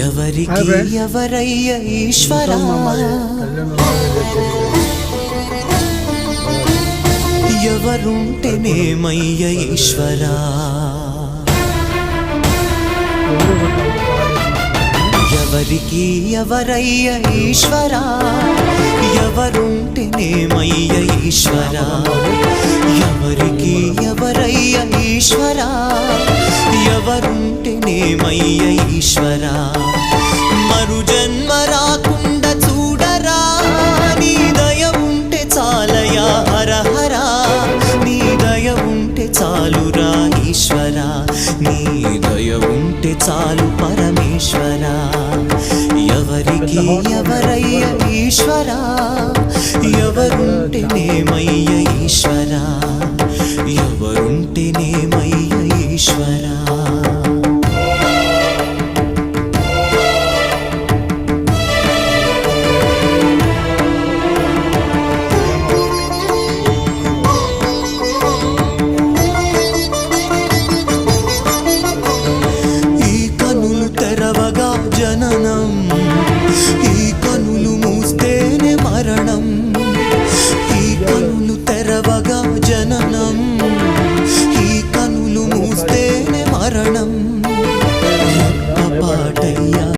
ఎవరికి ఎవరయ్య ఈశ్వరా ఎవరుంటేనేమయ్య ఈశ్వరా ఎవరికి ఎవరయ్య ఈశ్వరా ఎవరుంటేనేమయ్య ఈశ్వరా ఎవరికి ఎవరయ్య ఈశ్వరా ఎవరుంటేనేమయ్య ఈశ్వరా మరు జన్మ రాకుండా చూడరా నీ దయ ఉంటే చాలయా హర హరా నీ దయ ఉంటే చాలురా ఈశ్వరా నీ దయ ఉంటే చాలు పరమేశ్వరా ఎవరికి ఎవరయ్య ఈశ్వరా ఎవరుంటేనేమయ్య ఈశ్వరా ఎవరుంటేనేమయ్య ఈశ్వరా జననం ఈ